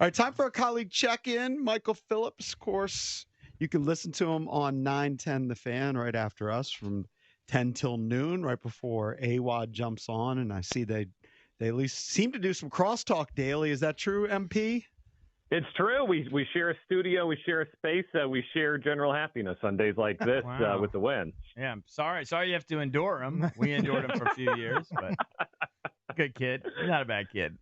All right, time for a colleague check-in. Michael Phillips, of course, you can listen to him on 910 The Fan right after us from 10 till noon, right before AWOD jumps on. And I see they at least seem to do some crosstalk daily. Is that true, MP? It's true. We share a studio, we share a space, we share general happiness on days like this with the win. Yeah, I'm sorry you have to endure him. We endured him for a few years, but good kid. He's not a bad kid.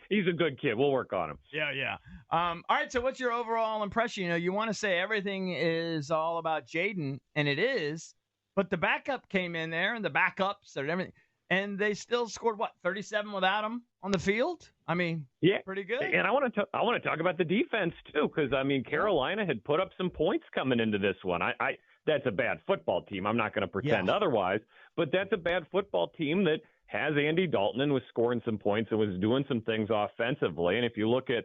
He's a good kid. We'll work on him. Yeah. All right, so what's your overall impression? You want to say everything is all about Jayden, and it is, but the backup came in there, and the backups and everything, and they still scored, 37 without him on the field? I mean, yeah, pretty good. And I want to talk about the defense, too, because, Carolina had put up some points coming into this one. That's a bad football team. I'm not going to pretend otherwise, but that's a bad football team that has Andy Dalton and was scoring some points and was doing some things offensively. And if you look at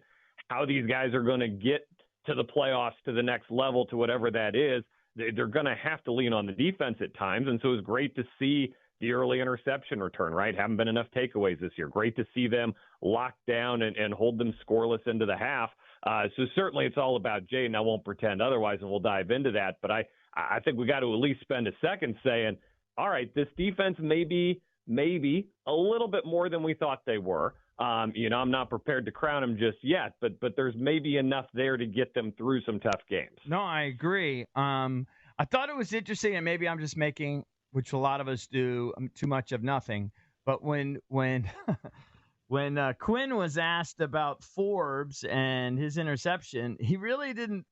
how these guys are going to get to the playoffs, to the next level, to whatever that is, they're going to have to lean on the defense at times. And so it was great to see the early interception return, right? Haven't been enough takeaways this year. Great to see them lock down and hold them scoreless into the half. So certainly it's all about Jayden. I won't pretend otherwise, and we'll dive into that. But I think we got to at least spend a second saying, all right, this defense maybe a little bit more than we thought they were. I'm not prepared to crown them just yet, but there's maybe enough there to get them through some tough games. No, I agree. I thought it was interesting, and maybe I'm just making, which a lot of us do, too much of nothing. But when when Quinn was asked about Forbes and his interception, he really didn't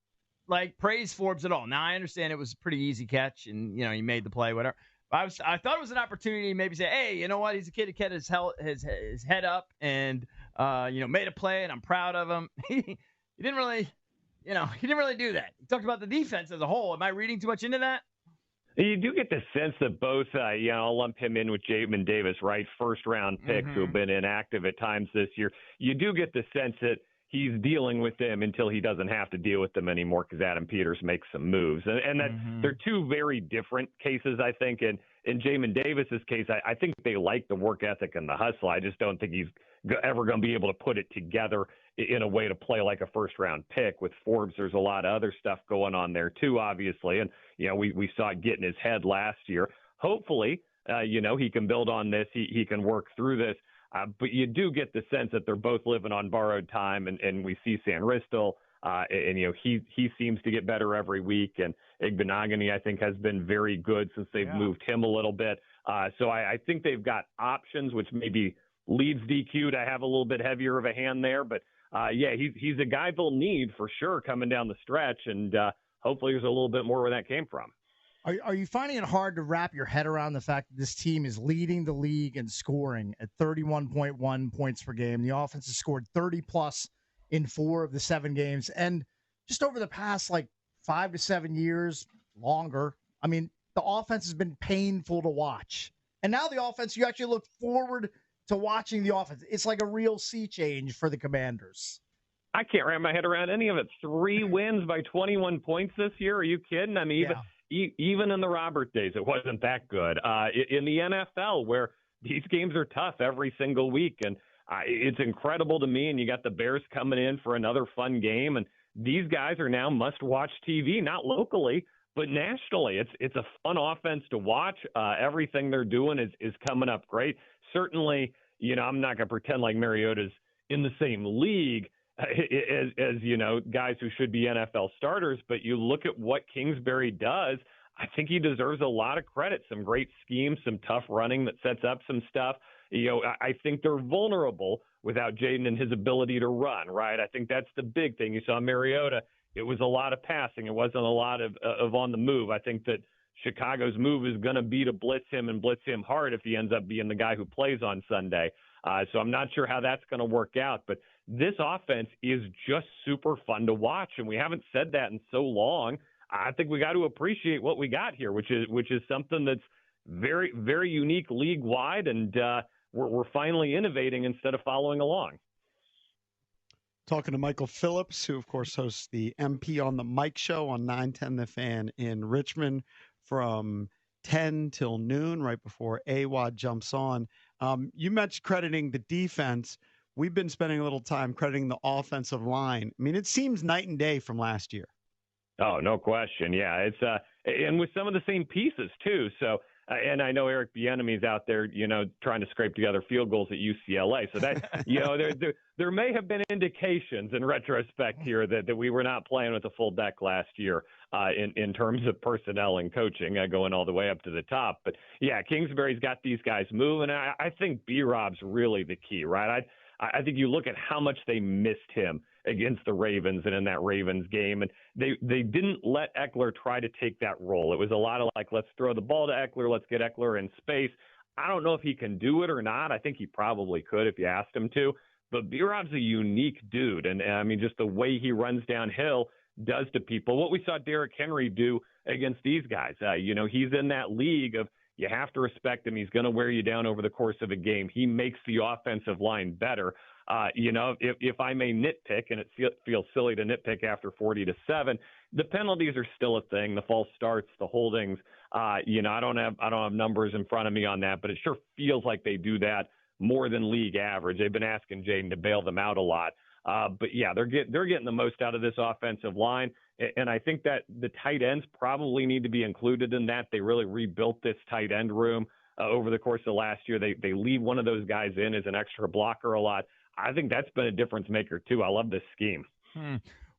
praise Forbes at all. Now I understand it was a pretty easy catch, and he made the play, whatever. I thought it was an opportunity to maybe say, hey, you know what? He's a kid who kept his head up and made a play, and I'm proud of him. He didn't really do that. He talked about the defense as a whole. Am I reading too much into that? You do get the sense that both, I'll lump him in with Jayden Davis, right? First-round picks who have been inactive at times this year. You do get the sense that he's dealing with them until he doesn't have to deal with them anymore because Adam Peters makes some moves. And that they're two very different cases, I think. And in Jayden Davis's case, I think they like the work ethic and the hustle. I just don't think he's ever going to be able to put it together in a way to play like a first-round pick. With Forbes, there's a lot of other stuff going on there too, obviously. And, we saw it get in his head last year. Hopefully, he can build on this. He can work through this. But you do get the sense that they're both living on borrowed time, and we see San Ristel, he seems to get better every week, and Igbenogany, I think, has been very good since they've moved him a little bit. So I think they've got options, which maybe leads DQ to have a little bit heavier of a hand there. But, he's a guy they'll need for sure coming down the stretch, and hopefully there's a little bit more where that came from. Are you finding it hard to wrap your head around the fact that this team is leading the league in scoring at 31.1 points per game? The offense has scored 30-plus in 4 of the 7 games. And just over the past, 5 to 7 years, longer, the offense has been painful to watch. And now the offense, you actually look forward to watching the offense. It's like a real sea change for the Commanders. I can't wrap my head around any of it. 3 wins by 21 points this year. Are you kidding? Even in the Robert days, it wasn't that good. In the NFL, where these games are tough every single week, and it's incredible to me. And you got the Bears coming in for another fun game, and these guys are now must-watch TV, not locally, but nationally. It's a fun offense to watch. Everything they're doing is coming up great. Certainly, I'm not going to pretend like Mariota's in the same league as guys who should be NFL starters, but you look at what Kingsbury does, I think he deserves a lot of credit. Some great schemes, some tough running that sets up some stuff. I think they're vulnerable without Jayden and his ability to run, right? I think that's the big thing. You saw Mariota, it was a lot of passing. It wasn't a lot of on the move. I think that Chicago's move is going to be to blitz him and blitz him hard if he ends up being the guy who plays on Sunday. So I'm not sure how that's going to work out, but this offense is just super fun to watch, and we haven't said that in so long. I think we got to appreciate what we got here, which is something that's very, very unique league-wide, and we're finally innovating instead of following along. Talking to Michael Phillips, who, of course, hosts the MP on the Mike Show on 910 The Fan in Richmond from 10 till noon, right before AWOD jumps on. You mentioned crediting the defense. we've been spending a little time crediting the offensive line. I mean, it seems night and day from last year. Oh, no question. Yeah, it's and with some of the same pieces too. So, and I know Eric Bieniemy's out there, trying to scrape together field goals at UCLA. So that, there may have been indications in retrospect here that we were not playing with a full deck last year in terms of personnel and coaching, going all the way up to the top. But yeah, Kingsbury's got these guys moving. I think B-Rob's really the key, right? I think you look at how much they missed him against the Ravens and in that Ravens game, and they didn't let Eckler try to take that role. It was a lot of like, let's throw the ball to Eckler, let's get Eckler in space. I don't know if he can do it or not. I think he probably could if you asked him to, but B-Rob's a unique dude, and I mean, just the way he runs downhill does to people what we saw Derrick Henry do against these guys. He's in that league of, you have to respect him. He's going to wear you down over the course of a game. He makes the offensive line better. If I may nitpick, and it feels silly to nitpick after 40-7, the penalties are still a thing. The false starts, the holdings. I don't have numbers in front of me on that, but it sure feels like they do that more than league average. They've been asking Jayden to bail them out a lot. But yeah, they're getting the most out of this offensive line. And I think that the tight ends probably need to be included in that. They really rebuilt this tight end room over the course of last year. They leave one of those guys in as an extra blocker a lot. I think that's been a difference maker too. I love this scheme.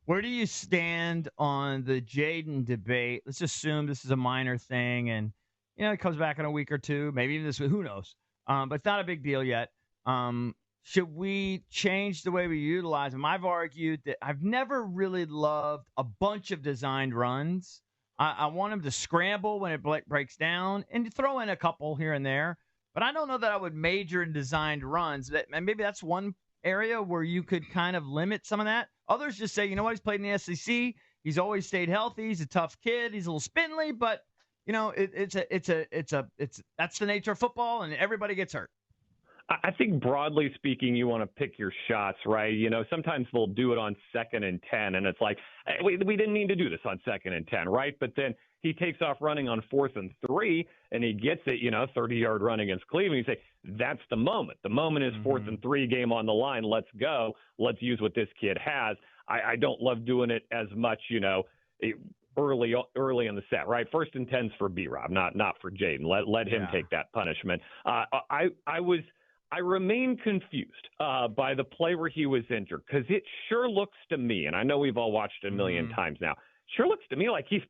Where do you stand on the Jayden debate? Let's assume this is a minor thing, and it comes back in a week or two, maybe even this week. Who knows? But it's not a big deal yet. Should we change the way we utilize them? I've argued that I've never really loved a bunch of designed runs. I want them to scramble when it breaks down and to throw in a couple here and there. But I don't know that I would major in designed runs. And maybe that's one area where you could kind of limit some of that. Others just say, he's played in the SEC. He's always stayed healthy. He's a tough kid. He's a little spindly, but that's the nature of football, and everybody gets hurt. I think broadly speaking, you want to pick your shots, right? Sometimes they'll do it on 2nd and 10, and it's like, hey, we didn't need to do this on 2nd and 10, right? But then he takes off running on 4th and 3, and he gets it, 30-yard run against Cleveland. You say, that's the moment. The moment is 4th and 3, game on the line. Let's go. Let's use what this kid has. I don't love doing it as much, early in the set, right? 1st and 10's for B-Rob, not for Jayden. Let him take that punishment. I remain confused by the play where he was injured, because it sure looks to me, and I know we've all watched it a million times now, sure looks to me like he's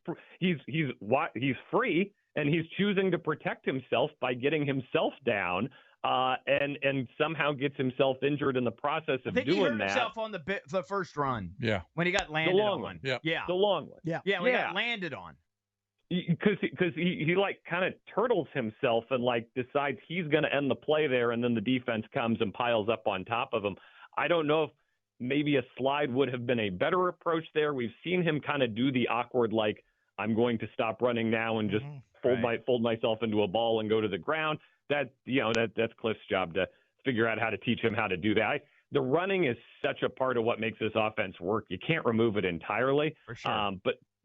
free, and he's choosing to protect himself by getting himself down, and somehow gets himself injured in the process of doing that. I think he hurt himself on the first run. Yeah, when he got landed on. The long one. Yeah, the long one. Yeah, when he got landed on. Because he like kind of turtles himself and like decides he's going to end the play there, and then the defense comes and piles up on top of him. I don't know if maybe a slide would have been a better approach there. We've seen him kind of do the awkward, like, I'm going to stop running now and just fold myself into a ball and go to the ground. That's Cliff's job to figure out how to teach him how to do that. The running is such a part of what makes this offense work. You can't remove it entirely. For sure.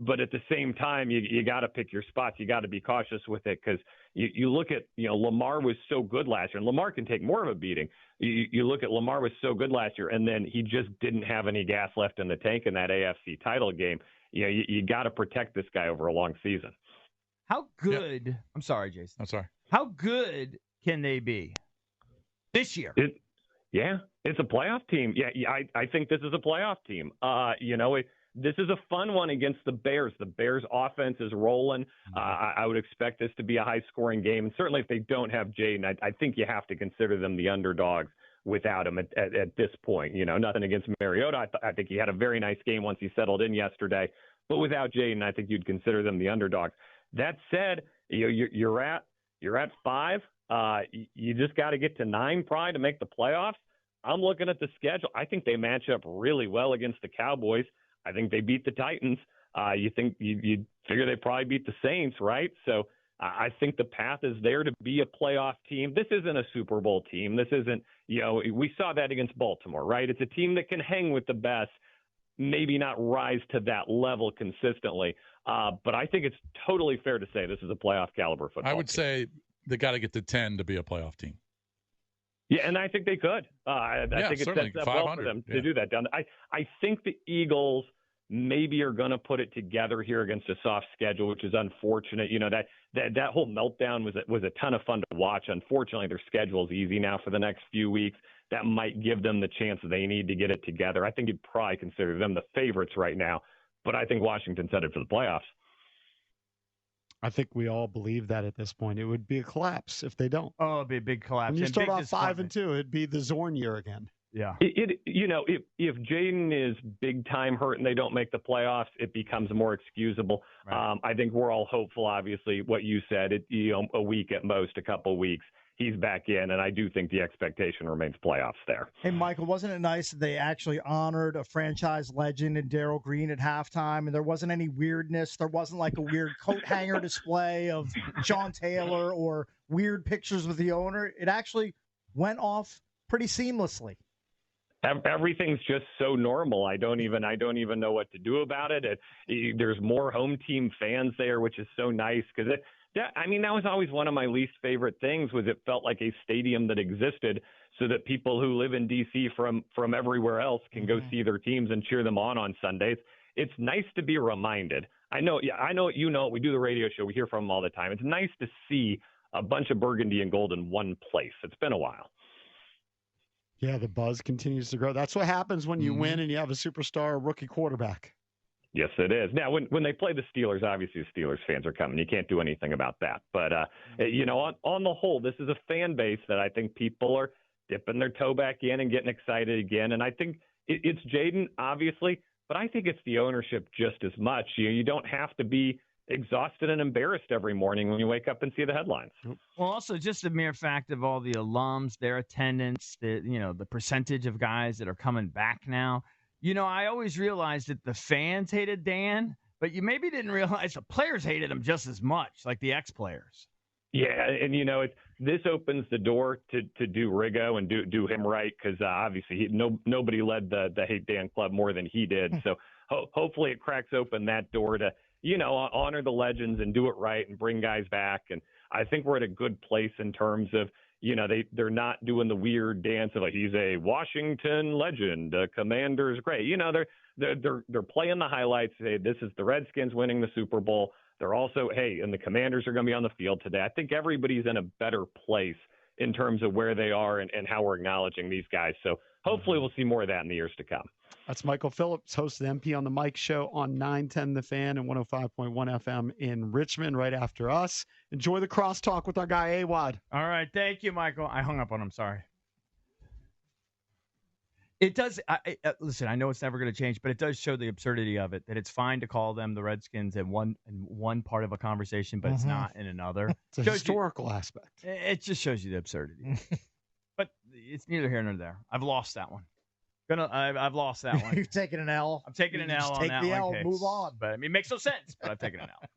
But at the same time, you got to pick your spots. You got to be cautious with it, because you look at, Lamar was so good last year, and Lamar can take more of a beating. You look at Lamar was so good last year, and then he just didn't have any gas left in the tank in that AFC title game. You got to protect this guy over a long season. How good? Yep. I'm sorry, Jason. I'm sorry. How good can they be this year? It's a playoff team. I think this is a playoff team. This is a fun one against the Bears. The Bears' offense is rolling. I would expect this to be a high-scoring game. And certainly if they don't have Jayden, I think you have to consider them the underdogs without him at this point. Nothing against Mariota. I think he had a very nice game once he settled in yesterday. But without Jayden, I think you'd consider them the underdogs. That said, you're at 5. You just got to get to 9 probably to make the playoffs. I'm looking at the schedule. I think they match up really well against the Cowboys. I think they beat the Titans. You think you'd figure they probably beat the Saints, right? So I think the path is there to be a playoff team. This isn't a Super Bowl team. This isn't, we saw that against Baltimore, right? It's a team that can hang with the best, maybe not rise to that level consistently. But I think it's totally fair to say this is a playoff caliber football I would team. say they got to get to 10 to be a playoff team. Yeah, and I think they could. I think it sets up well for them to do that. I think the Eagles maybe are going to put it together here against a soft schedule, which is unfortunate. That whole meltdown was a ton of fun to watch. Unfortunately, their schedule is easy now for the next few weeks. That might give them the chance they need to get it together. I think you'd probably consider them the favorites right now, but I think Washington's headed for the playoffs. I think we all believe that at this point. It would be a collapse if they don't. Oh, it'd be a big collapse. When you start off 5-2, it'd be the Zorn year again. Yeah. If Jayden is big time hurt and they don't make the playoffs, it becomes more excusable. Right. I think we're all hopeful. Obviously, what you said, a week at most, a couple weeks, he's back in, and I do think the expectation remains playoffs there. Hey, Michael, wasn't it nice that they actually honored a franchise legend in Darryl Green at halftime, and there wasn't any weirdness? There wasn't like a weird coat hanger display of Sean Taylor or weird pictures with the owner. It actually went off pretty seamlessly. Everything's just so normal. I don't even know what to do about it. There's more home team fans there, which is so nice because that was always one of my least favorite things. Was it felt like a stadium that existed so that people who live in D.C. from everywhere else can go see their teams and cheer them on Sundays. It's nice to be reminded. I know. We do the radio show. We hear from them all the time. It's nice to see a bunch of burgundy and gold in one place. It's been a while. Yeah, the buzz continues to grow. That's what happens when you win and you have a superstar rookie quarterback. Yes, it is. Now, when they play the Steelers, obviously the Steelers fans are coming. You can't do anything about that. But, on the whole, this is a fan base that I think people are dipping their toe back in and getting excited again. And I think it's Jayden, obviously, but I think it's the ownership just as much. You don't have to be exhausted and embarrassed every morning when you wake up and see the headlines. Well, also just the mere fact of all the alums, their attendance, the percentage of guys that are coming back now. I always realized that the fans hated Dan, but you maybe didn't realize the players hated him just as much, like the ex-players. Yeah, and this opens the door to do Riggo and do him right because obviously nobody led the Hate Dan Club more than he did. So hopefully it cracks open that door to honor the legends and do it right and bring guys back. And I think we're at a good place in terms of, they're not doing the weird dance of like, he's a Washington legend, Commander's great. They're playing the highlights. Hey, this is the Redskins winning the Super Bowl. They're also, and the Commanders are going to be on the field today. I think everybody's in a better place in terms of where they are and how we're acknowledging these guys. So hopefully we'll see more of that in the years to come. That's Michael Phillips, host of the MP on the Mike show on 910 The Fan and 105.1 FM in Richmond right after us. Enjoy the crosstalk with our guy, AWOD. All right. Thank you, Michael. I hung up on him. Sorry. It does. Listen, I know it's never going to change, but it does show the absurdity of it, that it's fine to call them the Redskins in one part of a conversation, but it's not in another. It's a historical aspect. It just shows you the absurdity. But it's neither here nor there. I've lost that one. I've lost that one. You've taken an L. I'm taking an L on that one. Take the L, move on. But it makes no sense, but I've taken an L.